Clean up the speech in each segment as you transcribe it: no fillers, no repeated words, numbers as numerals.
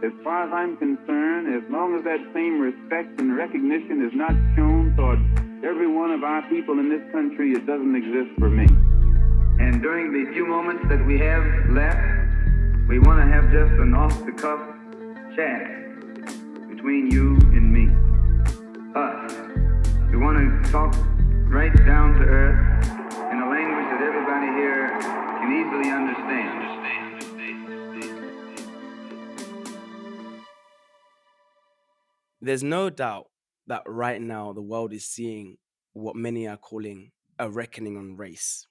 As far as I'm concerned, as long as that same respect and recognition is not shown toward every one of our people in this country, it doesn't exist for me. And during the few moments that we have left, we want to have just an off-the-cuff chat between you and me. Us. We want to talk right down to earth in a language that everybody here can easily understand. There's no doubt that right now the world is seeing what many are calling a reckoning on race.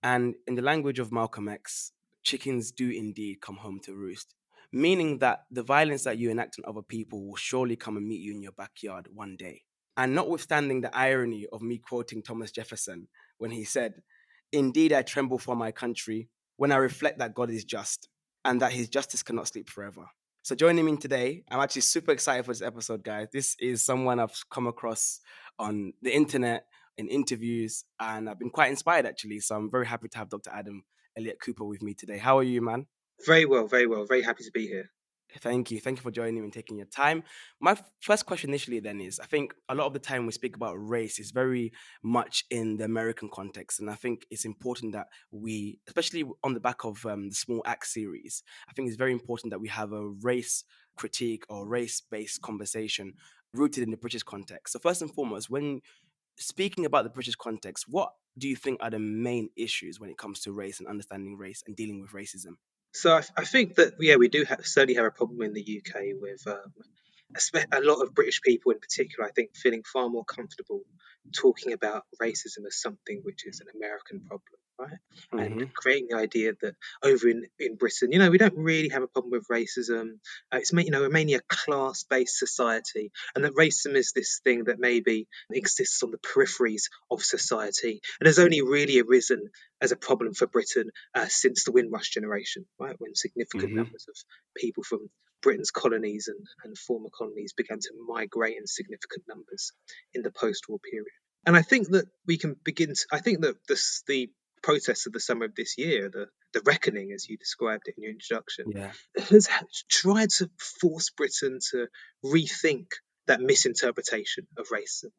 And in the language of Malcolm X, chickens do indeed come home to roost, meaning that the violence that you enact on other people will surely come and meet you in your backyard one day. And notwithstanding the irony of me quoting Thomas Jefferson when he said, "Indeed, I tremble for my country when I reflect that God is just and that his justice cannot sleep forever." So joining me today, I'm actually super excited for this episode, guys. This is someone I've come across on the internet, in interviews, and I've been quite inspired actually. So I'm very happy to have Dr. Adam Elliott-Cooper with me today. How are you, man? Very well, very well. Very happy to be here. Thank you. Thank you for joining me and taking your time. My first question initially then is, I think a lot of the time we speak about race is very much in the American context. And I think it's important that we, especially on the back of the Small Act series, I think it's very important that we have a race critique or race-based conversation rooted in the British context. So first and foremost, when speaking about the British context, what do you think are the main issues when it comes to race and understanding race and dealing with racism? So I think that we do certainly have a problem in the UK with a lot of British people in particular. I think feeling far more comfortable talking about racism as something which is an American problem, right? And Mm-hmm. creating the idea that over in Britain, we don't really have a problem with racism. We're mainly a class-based society, and that racism is this thing that maybe exists on the peripheries of society, and has only really arisen as a problem for Britain since the Windrush generation, right, when significant Mm-hmm. numbers of people from Britain's colonies and former colonies began to migrate in significant numbers in the post-war period. And I think that we can begin to, I think that the protests of the summer of this year, the reckoning, as you described it in your introduction, Yeah. has tried to force Britain to rethink that misinterpretation of racism.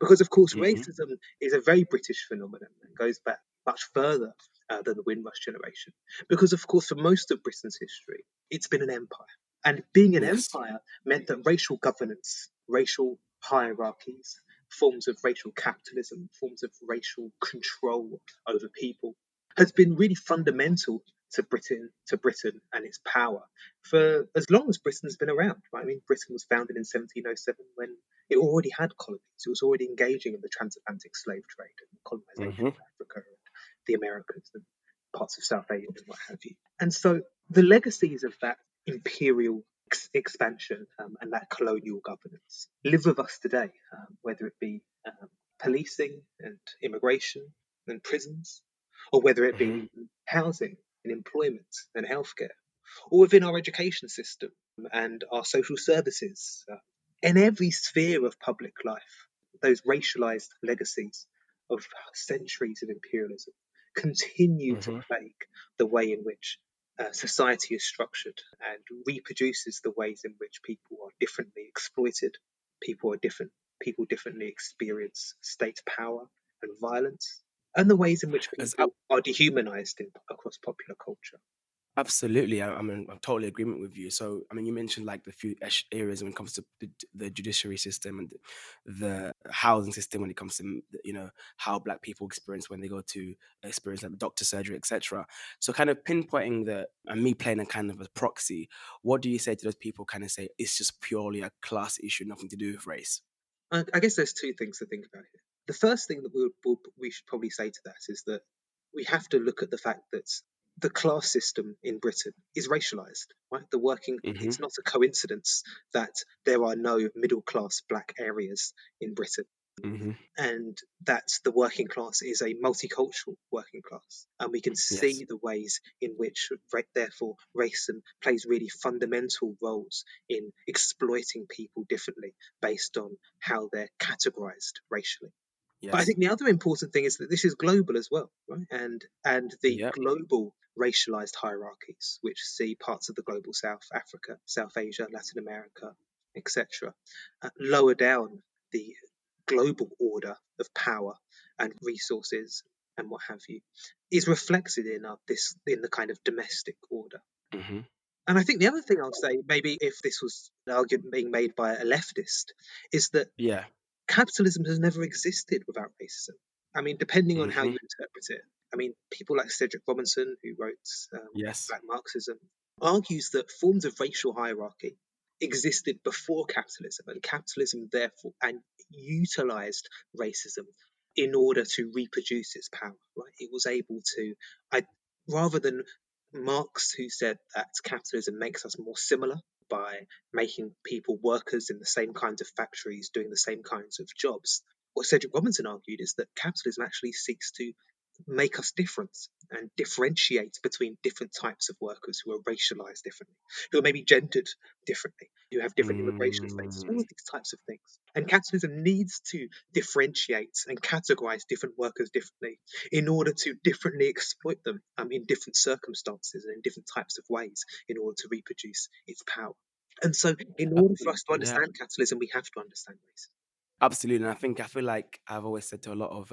Because, of course, Mm-hmm. racism is a very British phenomenon and goes back much further than the Windrush generation. Because, of course, for most of Britain's history, it's been an empire. And being an Yes. empire meant that racial governance, racial hierarchies, forms of racial capitalism, forms of racial control over people, has been really fundamental to Britain and its power for as long as Britain's been around. Right? I mean, Britain was founded in 1707 when it already had colonies. It was already engaging in the transatlantic slave trade and the colonization Mm-hmm. of Africa and the Americas and parts of South Asia and what have you. And so the legacies of that imperial expansion and that colonial governance live with us today, whether it be policing and immigration and prisons, or whether it Mm-hmm. be housing and employment and healthcare, or within our education system and our social services. In every sphere of public life, those racialized legacies of centuries of imperialism continue to Mm-hmm. plague the way in which society is structured and reproduces the ways in which people are differently exploited, people differently experience state power and violence, and the ways in which As people are dehumanized across popular culture. Absolutely, I'm totally in agreement with you. So, I mean, you mentioned like the few areas when it comes to the judiciary system and the housing system when it comes to how Black people experience when they go to experience like doctor surgery, etc. So, kind of pinpointing and me playing a kind of a proxy. What do you say to those people? Kind of say it's just purely a class issue, nothing to do with race. I guess there's two things to think about here. The first thing that we should probably say to that is that we have to look at the fact that the class system in Britain is racialized, right? Mm-hmm. It's not a coincidence that there are no middle class Black areas in Britain, Mm-hmm. and that the working class is a multicultural working class. And we can Yes. see the ways in which, therefore, racism plays really fundamental roles in exploiting people differently based on how they're categorized racially. But I Yes. think the other important thing is that this is global as well, right? And the Yep. global racialized hierarchies, which see parts of the global South, Africa, South Asia, Latin America, etc., lower down the global order of power and resources and what have you, is reflected in the kind of domestic order. Hmm. And I think the other thing I'll say, maybe if this was an argument being made by a leftist, is that Yeah. capitalism has never existed without racism. I mean, depending on how Hmm. you interpret it. I mean, people like Cedric Robinson, who wrote Yes. Black Marxism, argues that forms of racial hierarchy existed before capitalism, and capitalism therefore and utilized racism in order to reproduce its power. Right? It was able to, rather than Marx, who said that capitalism makes us more similar by making people workers in the same kinds of factories doing the same kinds of jobs. What Cedric Robinson argued is that capitalism actually seeks to make us different and differentiate between different types of workers who are racialized differently, who are maybe gendered differently, who have different immigration status, all Mm. of these types of things. And capitalism needs to differentiate and categorize different workers differently in order to differently exploit them in different circumstances and in different types of ways in order to reproduce its power. And so, in order for us to Yeah. understand capitalism, we have to understand race. Absolutely, and I feel like I've always said to a lot of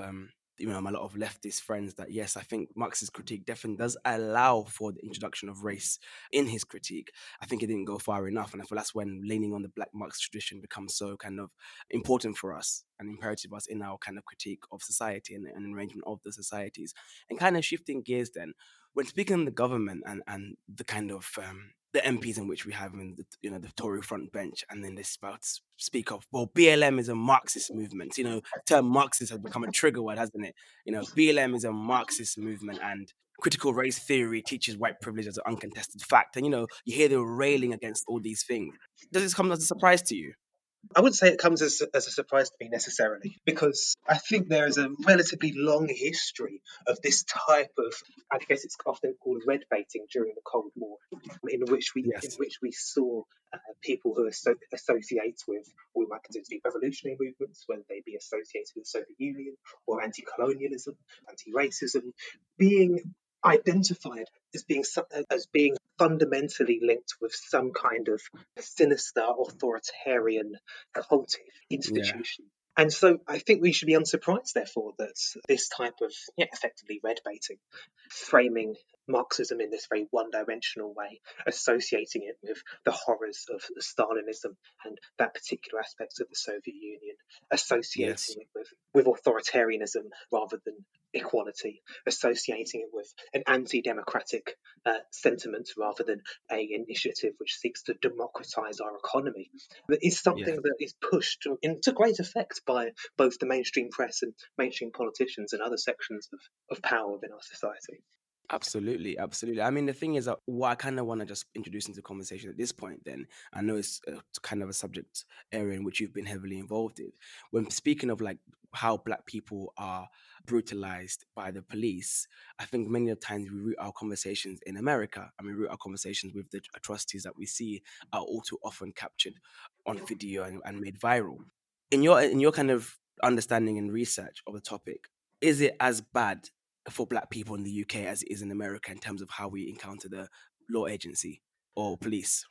my lot of leftist friends that yes, I think Marx's critique definitely does allow for the introduction of race in his critique. I think it didn't go far enough, and I feel that's when leaning on the Black Marx tradition becomes so kind of important for us and imperative for us in our kind of critique of society and arrangement of the societies. And kind of shifting gears, then, when speaking of the government and the kind of the MPs in which we have in the Tory front bench, and then they speak of, well, BLM is a Marxist movement. The term Marxist has become a trigger word, hasn't it? BLM is a Marxist movement, and critical race theory teaches white privilege as an uncontested fact. And you hear the railing against all these things. Does this come as a surprise to you? I wouldn't say it comes as a surprise to me necessarily, because I think there is a relatively long history of this type of, I guess it's often called red baiting during the Cold War, in Yes. which we saw people who associate with what we might consider to be revolutionary movements, whether they be associated with the Soviet Union or anti-colonialism, anti-racism, being identified as being fundamentally linked with some kind of sinister authoritarian cultive Yeah. institution. And so I think we should be unsurprised, therefore, that this type of effectively red baiting, framing Marxism in this very one dimensional way, associating it with the horrors of Stalinism and that particular aspect of the Soviet Union, associating Yes. it with authoritarianism rather than equality, associating it with an anti-democratic sentiment rather than a initiative which seeks to democratize our economy, is Yes. something that is pushed to great effect by both the mainstream press and mainstream politicians and other sections of power within our society. Absolutely, absolutely. I mean, the thing is that what I kind of want to just introduce into the conversation at this point, then, I know it's kind of a subject area in which you've been heavily involved in. When speaking of like how Black people are brutalized by the police, I think many of the times we root our conversations in America, and we root our conversations with the atrocities that we see are all too often captured on video and made viral. In your kind of understanding and research of the topic, is it as bad for Black people in the UK as it is in America in terms of how we encounter the law agency or police?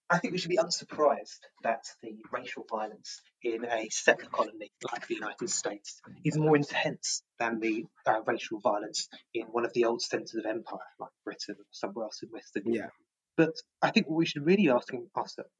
I think we should be unsurprised that the racial violence in a settler colony like the United States is more intense than the racial violence in one of the old centres of empire like Britain or somewhere else in Western Yeah. Europe. But I think what we should really ask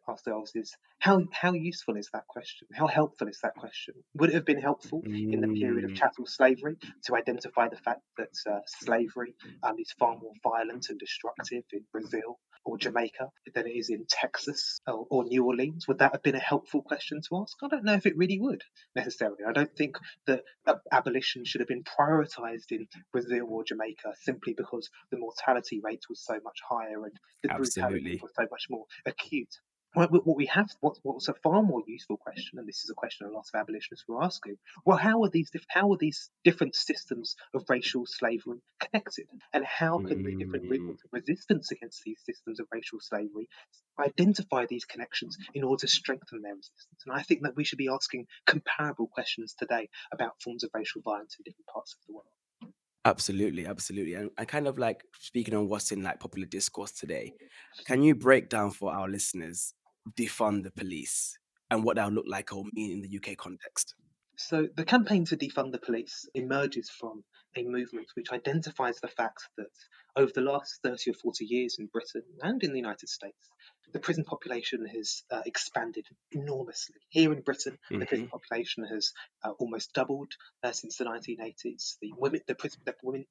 ourselves is how useful is that question? How helpful is that question? Would it have been helpful in the period of Mm, chattel slavery to identify the fact that slavery is far more violent and destructive in Brazil or Jamaica than it is in Texas or New Orleans? Would that have been a helpful question to ask? I don't know if it really would necessarily. I don't think that abolition should have been prioritized in Brazil or Jamaica simply because the mortality rate was so much higher and the brutality absolutely. was so much more acute. What's a far more useful question, and this is a question a lot of abolitionists were asking, well, how are these different systems of racial slavery connected? And how can the different Mm, movements of resistance against these systems of racial slavery identify these connections in order to strengthen their resistance? And I think that we should be asking comparable questions today about forms of racial violence in different parts of the world. Absolutely, absolutely. And kind of like speaking on what's in like popular discourse today, can you break down for our listeners defund the police and what that would look like or mean in the UK context? So, the campaign to defund the police emerges from a movement which identifies the fact that over the last 30 or 40 years in Britain and in the United States, the prison population has expanded enormously. Here in Britain, the prison Hmm. population has almost doubled since the 1980s.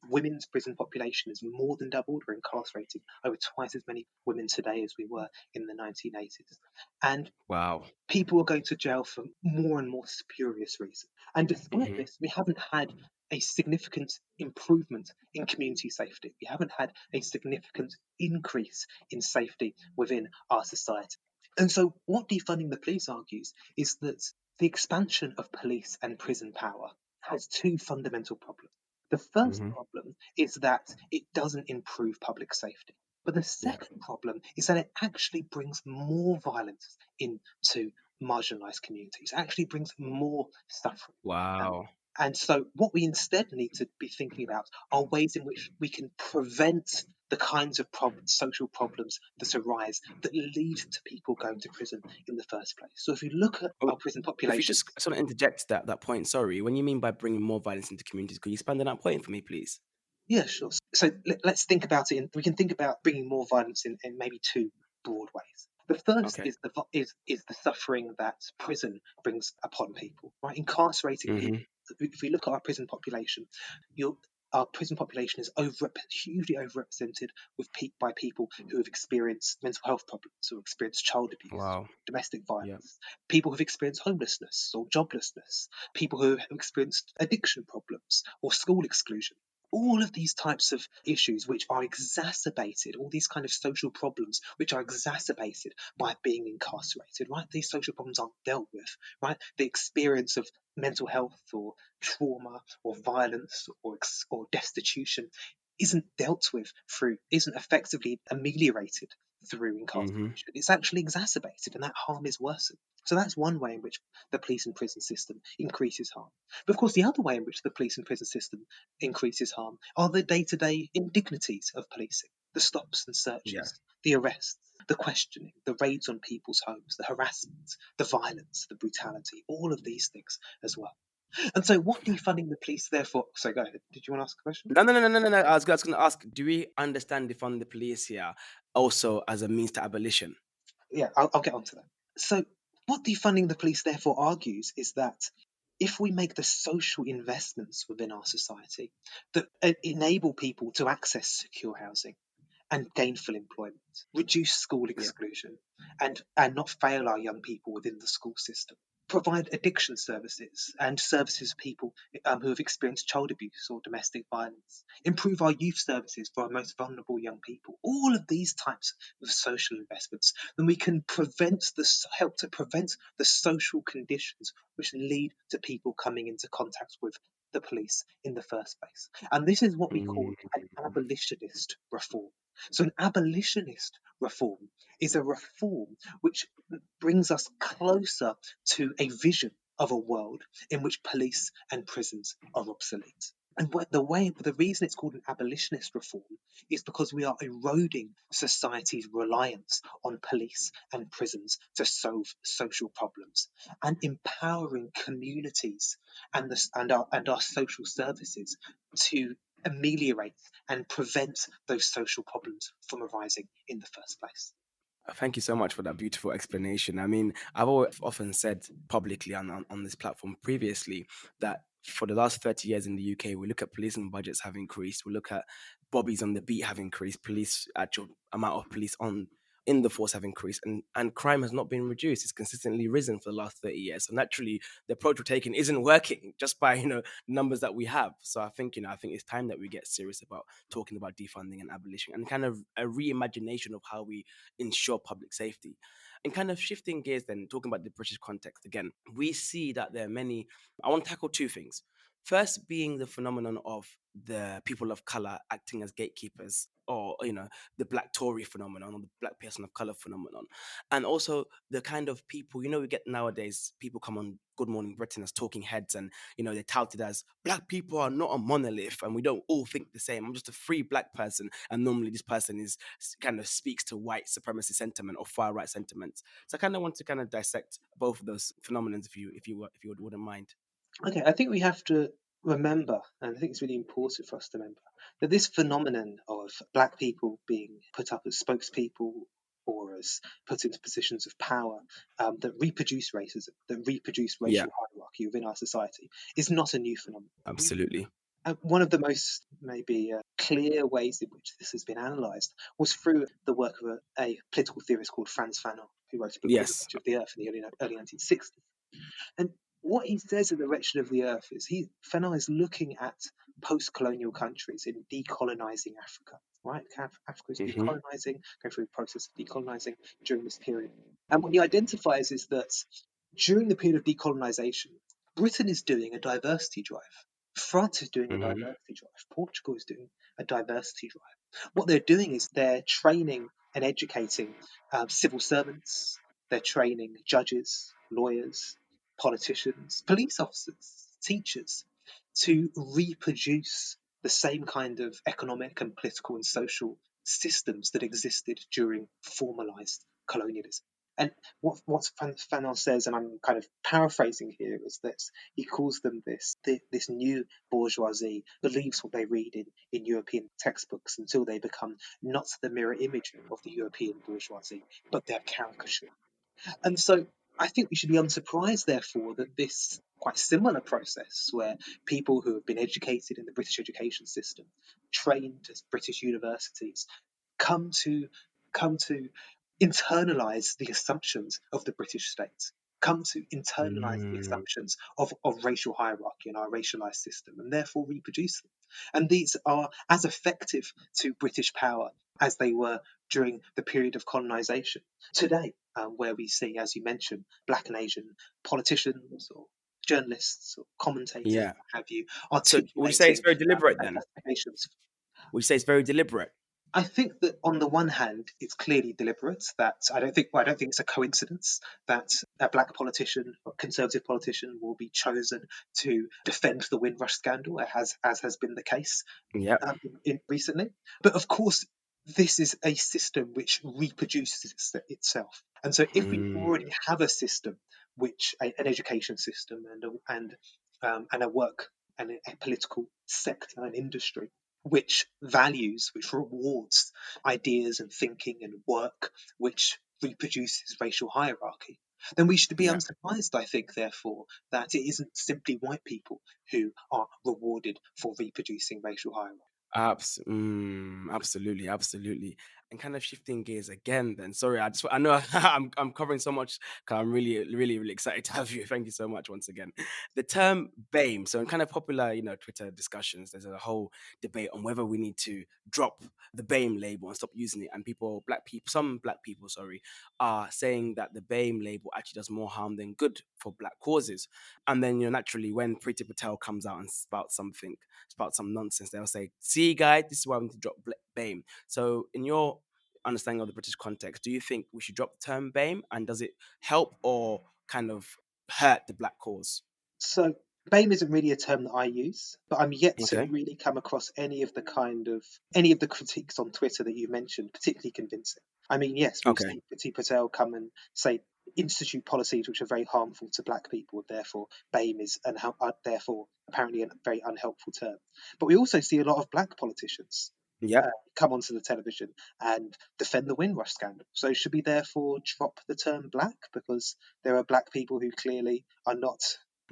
Women's prison population has more than doubled. We're incarcerating over twice as many women today as we were in the 1980s. And Wow. people are going to jail for more and more spurious reasons. And despite Hmm. this, we haven't had a significant improvement in community safety. We haven't had a significant increase in safety within our society. And so, what defunding the police argues is that the expansion of police and prison power has two fundamental problems. The first Hmm. problem is that it doesn't improve public safety. But the Yeah. second problem is that it actually brings more violence into marginalized communities, it actually brings more suffering. Um, Wow. and so, what we instead need to be thinking about are ways in which we can prevent the kinds of social problems that arise that lead to people going to prison in the first place. So, if you look at Oh, our prison if you population, just sort of interject that point, sorry, when you mean by bringing more violence into communities, could you expand on that point for me, please? yeah, sure. So let's think about it. We can think about bringing more violence in maybe two broad ways. The first Okay. is is the suffering that prison brings upon people. Right, incarcerating Hmm. people. If we look at our prison population, you'll our prison population is hugely overrepresented by people who have experienced mental health problems, or experienced child abuse, Wow. domestic Yeah. violence, people who've experienced homelessness or joblessness, people who have experienced addiction problems or school exclusion. All of these types of issues which are exacerbated, all these kind of social problems which are exacerbated by being incarcerated, right? These social problems aren't dealt with, right? The experience of mental health or trauma or violence or destitution isn't dealt with isn't effectively ameliorated through Hmm. incarceration. It's actually exacerbated, and that harm is worsened. So that's one way in which the police and prison system increases harm. But of course, the other way in which the police and prison system increases harm are the day-to-day indignities of policing, the stops and Yeah. searches, the arrests, the questioning, the raids on people's homes, the harassment, the violence, the brutality, all of these things as well. And so, what defunding the police therefore? So, go ahead. Did you want to ask a question? No, no, no, no, no, no, no. I was going to ask, do we understand defund the police here also as a means to abolition? Yeah, I'll get onto that. So, what defunding the police therefore argues is that if we make the social investments within our society that enable people to access secure housing and gainful employment, reduce school Yeah. exclusion, and not fail our young people within the school system, provide addiction services and services for people who have experienced child abuse or domestic violence, improve our youth services for our most vulnerable young people, all of these types of social investments, then we can help to prevent the social conditions which lead to people coming into contact with the police in the first place. And this is what we call an Mm. abolitionist reform. So, an abolitionist reform is a reform which brings us closer to a vision of a world in which police and prisons are obsolete. And the reason it's called an abolitionist reform is because we are eroding society's reliance on police and prisons to solve social problems and empowering communities and our social services to ameliorate and prevent those social problems from arising in the first place. Thank you so much for that beautiful explanation. I mean, often said publicly on this platform previously that for the last 30 years in the UK, we look at policing budgets have increased. We look at bobbies on the beat have increased. Police actual amount of police on in the force have increased, and crime has not been reduced. It's consistently risen for the last 30 years. So naturally, the approach we're taking isn't working just by numbers that we have. So I think it's time that we get serious about talking about defunding and abolition and kind of a reimagination of how we ensure public safety. And kind of shifting gears then, talking about the British context again, we see that there are many. I want to tackle two things. First, being the phenomenon of the people of color acting as gatekeepers or the black Tory phenomenon or the black person of color phenomenon, and also the kind of people we get nowadays. People come on Good Morning Britain as talking heads, and they're touted as black people are not a monolith, and we don't all think the same. I'm just a free black person, and normally this person is kind of speaks to white supremacy sentiment or far right sentiments. So I kind of want to kind of dissect both of those phenomenons, if you wouldn't mind. Okay, I think we have to remember, and I think it's really important for us to remember, that this phenomenon of black people being put up as spokespeople or as put into positions of power that reproduce racism, that reproduce Yeah, racial hierarchy within our society, is not a new phenomenon. absolutely. One of the most maybe clear ways in which this has been analysed was through the work of a political theorist called Frantz Fanon, who wrote a book called The Yes. Direction of the Earth in the early 1960s. And what he says in The Direction of the Earth is Fanon is looking at post-colonial countries in decolonizing Africa, right? Africa is Hmm. decolonizing, going through the process of decolonizing during this period. And what he identifies is that during the period of decolonization, Britain is doing a diversity drive. France is doing a Hmm. diversity drive. Portugal is doing a diversity drive. What they're doing is they're training and educating civil servants. They're training judges, lawyers, politicians, police officers, teachers to reproduce the same kind of economic and political and social systems that existed during formalized colonialism. And what Fanon says, and I'm kind of paraphrasing here, is that he calls them this new bourgeoisie believes what they read in European textbooks until they become not the mirror image of the European bourgeoisie, but their caricature. And so I think we should be unsurprised, therefore, that this quite similar process, where people who have been educated in the British education system, trained at British universities, come to come to internalize the assumptions of the British state, come to internalize the Mm, assumptions of racial hierarchy in our racialized system, and therefore reproduce them. And these are as effective to British power as they were during the period of colonization. Today, where we see, as you mentioned, black and Asian politicians or journalists or commentators, yeah. what have you, So would you say it's articulating very deliberate then? classifications. Would you say it's very deliberate? I think that on the one hand, it's clearly deliberate. That I don't think it's a coincidence that a black politician, a conservative politician, will be chosen to defend the Windrush scandal, as has been the case Yep. recently. But of course, this is a system which reproduces itself. And so, if we Mm, already have a system, an education system and a work and a political sector and industry, which values, which rewards ideas and thinking and work, which reproduces racial hierarchy, then we should be yeah. unsurprised, I think, therefore, that it isn't simply white people who are rewarded for reproducing racial hierarchy. Absolutely, absolutely. And kind of shifting gears again, then. Sorry, I know I'm covering so much. 'Cause I'm really, really, really excited to have you. Thank you so much once again. The term BAME. So in kind of popular, Twitter discussions, there's a whole debate on whether we need to drop the BAME label and stop using it. And some black people, sorry, are saying that the BAME label actually does more harm than good for black causes. And then, naturally, when Priti Patel comes out and spouts something, about some nonsense, they'll say, "See, guys, this is why we need to drop BAME." So, in your understanding of the British context, do you think we should drop the term BAME, and does it help or kind of hurt the black cause? So BAME isn't really a term that I use, but I'm yet to Okay. really come across any of the critiques on Twitter that you mentioned particularly convincing. I mean, yes, we've Okay. seen Priti Patel come and say institute policies which are very harmful to black people, and therefore BAME is therefore apparently a very unhelpful term. But we also see a lot of black politicians Yep. come onto the television and defend the Windrush scandal. So should we therefore drop the term black because there are black people who clearly are not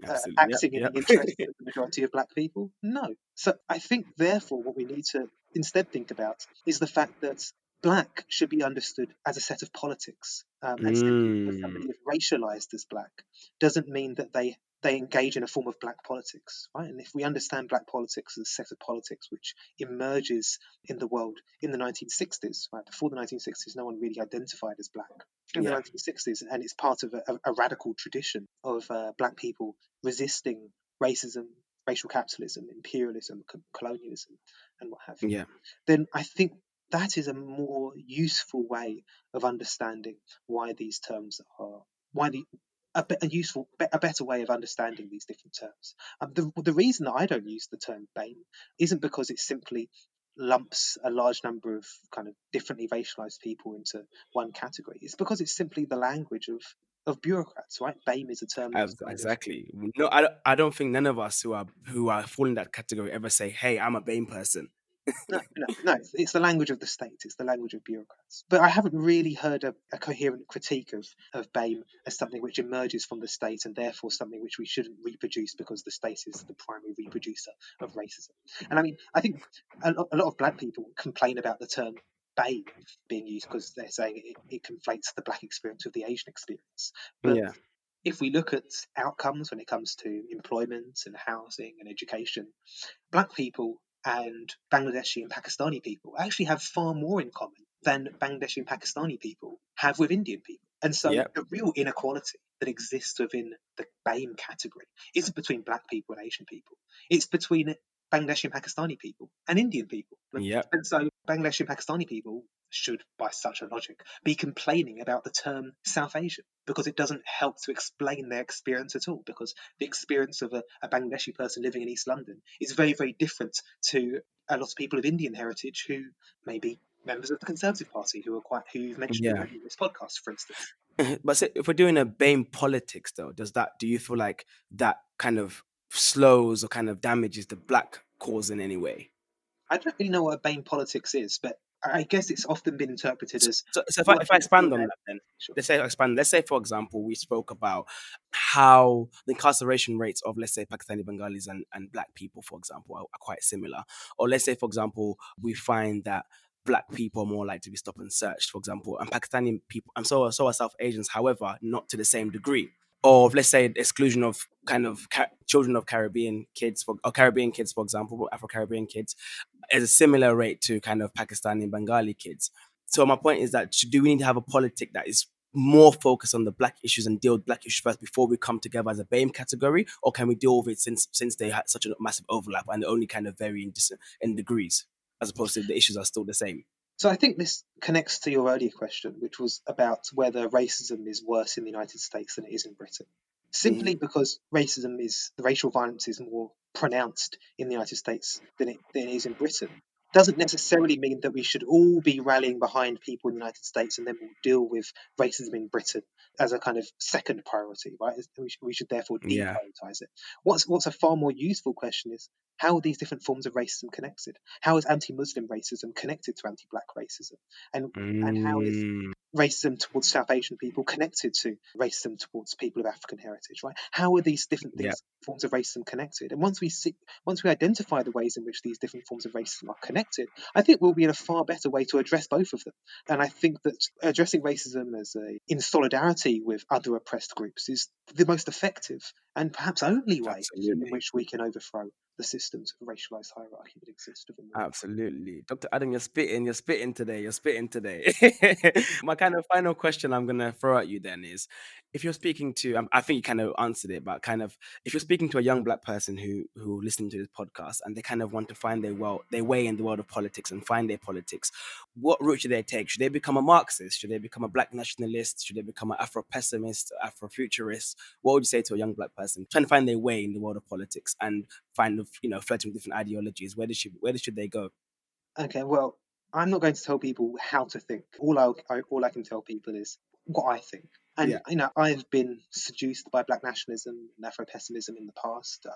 Absolutely. Yep. acting in the Yep. interests of the majority of black people? No. So I think therefore what we need to instead think about is the fact that black should be understood as a set of politics. And simply because mm, somebody is racialized as black doesn't mean that they engage in a form of black politics, right? And if we understand black politics as a set of politics which emerges in the world in the 1960s, right? Before the 1960s, no one really identified as black. In the yeah. 1960s, and it's part of a radical tradition of black people resisting racism, racial capitalism, imperialism, colonialism, and what have you. Yeah. Then I think that is a more useful way of understanding why these terms are, why the a better way of understanding these different terms. The reason that I don't use the term BAME isn't because it simply lumps a large number of kind of differently racialized people into one category. It's because it's simply the language of bureaucrats, right? BAME is a term that's kind of Exactly. No, I don't think none of us who are falling that category ever say, "Hey, I'm a BAME person." no. It's the language of the state. It's the language of bureaucrats. But I haven't really heard a coherent critique of BAME as something which emerges from the state and therefore something which we shouldn't reproduce because the state is the primary reproducer of racism. And I mean, I think a lot of black people complain about the term BAME being used because they're saying it conflates the black experience with the Asian experience. But Yeah. if we look at outcomes when it comes to employment and housing and education, black people and Bangladeshi and Pakistani people actually have far more in common than Bangladeshi and Pakistani people have with Indian people. And so Yep. the real inequality that exists within the BAME category isn't between black people and Asian people. It's between Bangladeshi and Pakistani people and Indian people. Yep. And so Bangladeshi and Pakistani people should, by such a logic, be complaining about the term South Asian because it doesn't help to explain their experience at all. Because the experience of a Bangladeshi person living in East London is very, very different to a lot of people of Indian heritage who may be members of the Conservative Party who you've mentioned Yeah. already in this podcast, for instance. But say, if we're doing a BAME politics, though, do you feel like that kind of slows or kind of damages the black cause in any way? I don't really know what BAME politics is, but I guess it's often been interpreted So, as so if I working for expand on their. that, then Sure. let's say, for example, we spoke about how the incarceration rates of, let's say, Pakistani Bengalis and black people, for example, are quite similar. Or let's say, for example, we find that black people are more likely to be stopped and searched, for example, and Pakistani people, and so are South Asians, however, not to the same degree. Or let's say exclusion of kind of children of Caribbean kids, or Caribbean kids, for example, Afro Caribbean kids, is a similar rate to kind of Pakistani and Bengali kids. So my point is that do we need to have a politic that is more focused on the black issues and deal with black issues first before we come together as a BAME category, or can we deal with it since they had such a massive overlap and they only kind of vary in degrees, as opposed to the issues are still the same? So I think this connects to your earlier question, which was about whether racism is worse in the United States than it is in Britain. Hmm. Simply because the racial violence is more pronounced in the United States than it is in Britain, doesn't necessarily mean that we should all be rallying behind people in the United States and then we'll deal with racism in Britain as a kind of second priority, right? We should therefore Yeah. deprioritize it. What's a far more useful question is, how are these different forms of racism connected? How is anti-Muslim racism connected to anti-black racism? And how is Mm, racism towards South Asian people connected to racism towards people of African heritage, right? How are these different yeah. things, forms of racism connected? And once we identify the ways in which these different forms of racism are connected, I think we'll be in a far better way to address both of them. And I think that addressing racism in solidarity with other oppressed groups is the most effective and perhaps only way in Absolutely. which we can overthrow the systems of racialized hierarchy that exist within the world. Absolutely. Dr. Adam, you're spitting today. You're spitting today. My kind of final question I'm going to throw at you then is, if you're speaking to, I think you kind of answered it, but kind of, if you're speaking to a young black person who listening to this podcast and they kind of want to find their way in the world of politics and find their politics, what route should they take? Should they become a Marxist? Should they become a black nationalist? Should they become an Afro pessimist, Afro futurist? What would you say to a young black person trying to find their way in the world of politics and find flirting with different ideologies? Where should they go? Okay, well, I'm not going to tell people how to think. All I can tell people is what I think. And Yeah, I've been seduced by black nationalism and Afro pessimism in the past,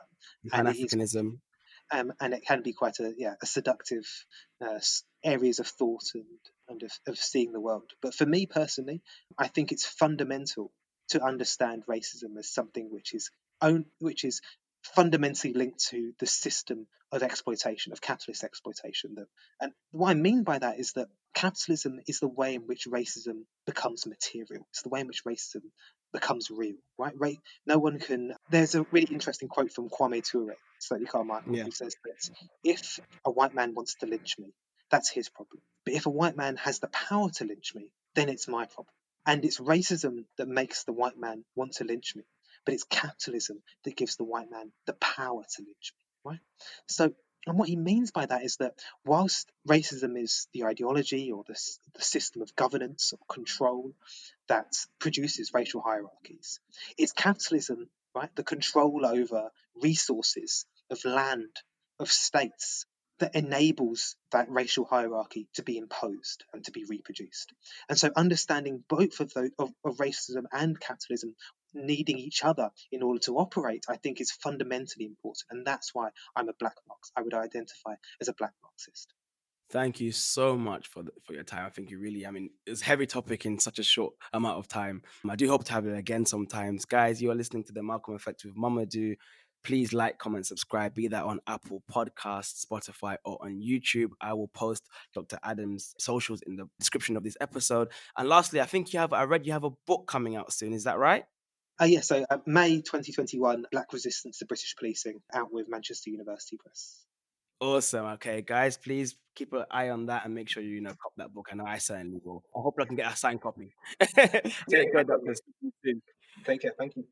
Pan and it is Africanism. and it can be quite a seductive areas of thought and of seeing the world. But for me personally, I think it's fundamental to understand racism as something which is fundamentally linked to the system of exploitation, of capitalist exploitation. And what I mean by that is that capitalism is the way in which racism becomes material. It's the way in which racism becomes real, right? No one can. There's a really interesting quote from Kwame Ture, Stanley Carmichael, Yeah, who says that if a white man wants to lynch me, that's his problem. But if a white man has the power to lynch me, then it's my problem. And it's racism that makes the white man want to lynch me, but it's capitalism that gives the white man the power to lynch me, right? So And what he means by that is that whilst racism is the ideology or the system of governance or control that produces racial hierarchies, it's capitalism, right? The control over resources, of land, of states, that enables that racial hierarchy to be imposed and to be reproduced. And so understanding both of those of racism and capitalism needing each other in order to operate, I think is fundamentally important. And that's why I'm a black Marxist. I would identify as a black Marxist. Thank you so much for your time. I think you really, it's a heavy topic in such a short amount of time. I do hope to have it again sometimes. Guys, you are listening to The Malcolm Effect with Mamadou. Please like, comment, subscribe, be that on Apple Podcasts, Spotify, or on YouTube. I will post Dr. Adam's socials in the description of this episode. And lastly, I read you have a book coming out soon. Is that right? So May 2021, Black Resistance to British Policing, out with Manchester University Press. Awesome. Okay, guys, please keep an eye on that and make sure you cop that book. I know I certainly will. I hope I can get a signed copy. Take care, doctor. See you soon. Take care. Thank you.